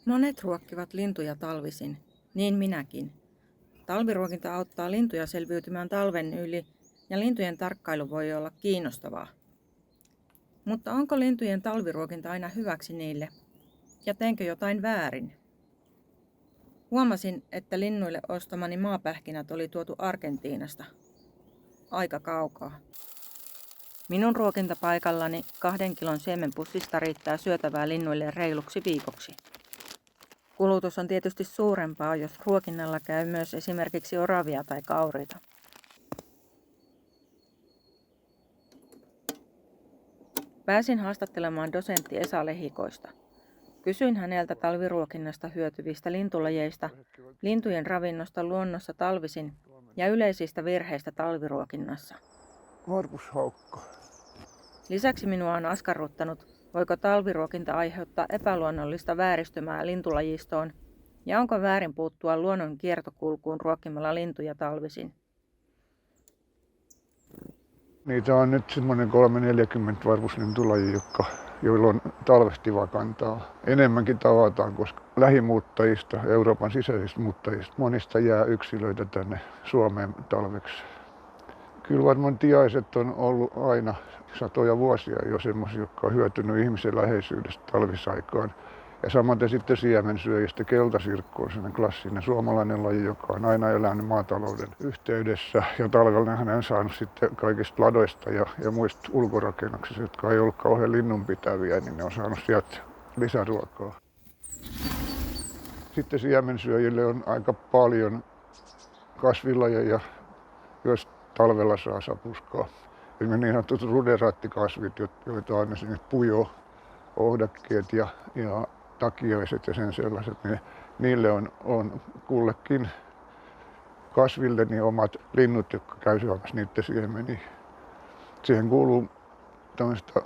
Monet ruokkivat lintuja talvisin, niin minäkin. Talviruokinta auttaa lintuja selviytymään talven yli ja lintujen tarkkailu voi olla kiinnostavaa. Mutta onko lintujen talviruokinta aina hyväksi niille? Ja teenkö jotain väärin? Huomasin, että linnuille ostamani maapähkinät oli tuotu Argentiinasta. Aika kaukaa. Minun ruokintapaikallani 2 kilon siemenpussista riittää syötävää linnuille reiluksi viikoksi. Kulutus on tietysti suurempaa, jos ruokinnalla käy myös esimerkiksi oravia tai kauriita. Pääsin haastattelemaan dosentti Esa Lehikoista. Kysyin häneltä talviruokinnasta hyötyvistä lintulajeista, lintujen ravinnosta luonnossa talvisin ja yleisistä virheistä talviruokinnassa. Varpushaukka. Lisäksi minua on askarruttanut, voiko talviruokinta aiheuttaa epäluonnollista vääristymää lintulajistoon ja onko väärin puuttua luonnon kiertokulkuun ruokkimalla lintuja talvisin. Niitä on nyt semmoinen 340 varpuslintulajia, joilla on talvestiva kantaa. Enemmänkin tavataan, koska lähimuuttajista, Euroopan sisäisistä muuttajista, monista jää yksilöitä tänne Suomeen talveksi. Kyllä varmaan tiaiset on ollut aina satoja vuosia jo semmoisia, jotka on hyötynyt ihmisen läheisyydestä talvisaikaan. Ja samaten sitten siemensyöjistä keltasirkku on sellainen klassinen suomalainen laji, joka on aina elänyt maatalouden yhteydessä. Ja talvella hän on saanut sitten kaikista ladoista ja muista ulkorakennuksista, jotka ei ollut kauhean linnunpitäviä, niin ne on saanut sieltä lisäruokaa. Sitten siemensyöjille on aika paljon kasvilajeja, joista talvella saa sapuskaa. Esimerkiksi niin sanotut ruderattikasvit, joita on esimerkiksi pujo, ohdakkeet ja takiaiset ja sen sellaiset, niin niille on kullekin kasville niin omat linnut, jotka käy syömässä niiden siemeniä. Siihen kuuluu tämmöistä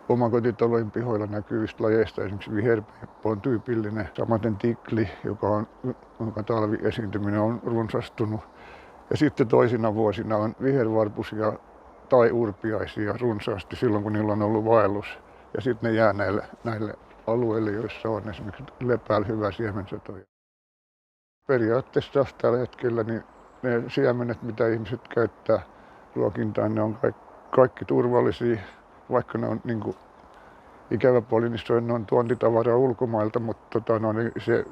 omakotitalojen pihoilla näkyvistä lajeista, esimerkiksi viherpeippo on tyypillinen, samaten tikli, jonka talviesiintyminen on runsastunut. Ja sitten toisina vuosina on vihervarpusia tai urpiaisia runsaasti silloin, kun niillä on ollut vaellus. Ja sitten ne jää näille alueille, joissa on esimerkiksi lepäällä hyvä siemensato. Periaatteessa tällä hetkellä niin ne siemenet, mitä ihmiset käyttää ruokintaan, ne on kaikki turvallisia, vaikka ne on niin kuin ikävä puoli, niin ne on tuontitavaraa ulkomailta, mutta se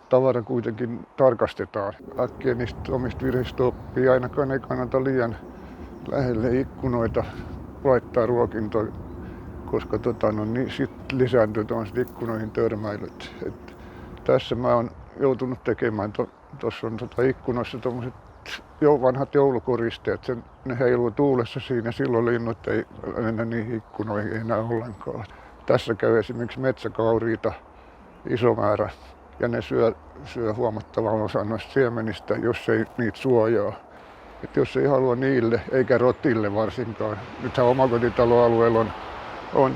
tavara kuitenkin tarkastetaan. Äkkiä niistä omista virheistä oppii, ainakaan ei kannata liian lähelle ikkunoita laittaa ruokintoa, koska niin sitten lisääntyy ikkunoihin törmäilyt. Tässä mä oon joutunut tekemään, tuossa on ikkunoissa tuommoiset vanhat joulukoristeet, ne heiluu tuulessa siinä, silloin linnut ei mennä niihin ikkunoihin enää ollenkaan. Tässä käy esimerkiksi metsäkauriita iso määrä ja ne syö huomattavan osan noista siemenistä, jos ei niitä suojaa. Et jos ei halua niille eikä rotille varsinkaan. Nythän omakotitaloalueella on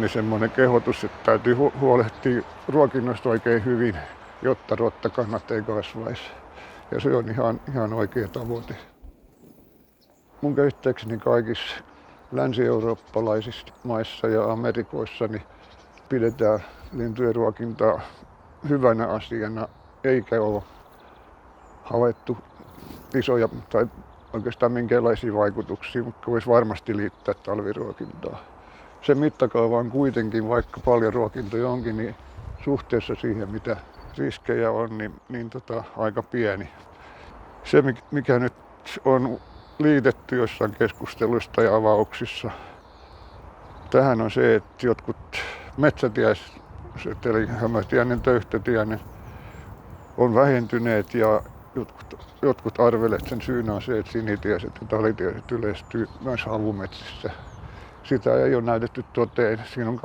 semmoinen kehotus, että täytyy huolehtia ruokinnosta oikein hyvin, jotta rottakannat ei kasvaisi. Ja se on ihan oikea tavoite. Mun käsittääkseni kaikissa länsi-eurooppalaisissa maissa ja Amerikoissa niin pidetään lintujen ruokintaa hyvänä asiana, eikä ole havaittu isoja tai oikeastaan minkäänlaisia vaikutuksia, mutta voisi varmasti liittää talviruokintaan. Se mittakaava on kuitenkin, vaikka paljon ruokintoja onkin, niin suhteessa siihen, mitä riskejä on, niin aika pieni. Se, mikä nyt on liitetty jossain keskusteluista ja avauksissa tähän on se, että jotkut metsätiäiset, eli hämätiäinen, töyhtötiäinen, on vähentyneet ja jotkut arvelevat, että sen syynä on se, että sinitiäiset ja talitiäiset yleistyy myös havumetsissä. Sitä ei ole näytetty toteen. Siinä on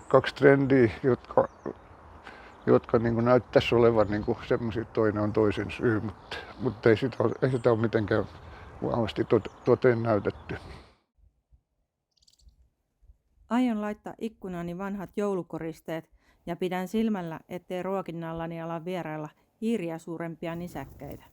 kaksi trendiä, jotka niin näyttäisi olevan niin semmoisia, toinen on toisen syy, mutta ei sitä ole mitenkään vahvasti toteen näytetty. Aion laittaa ikkunaani vanhat joulukoristeet ja pidän silmällä, ettei ruokinnallani ala vierailla hiiriä suurempia nisäkkäitä.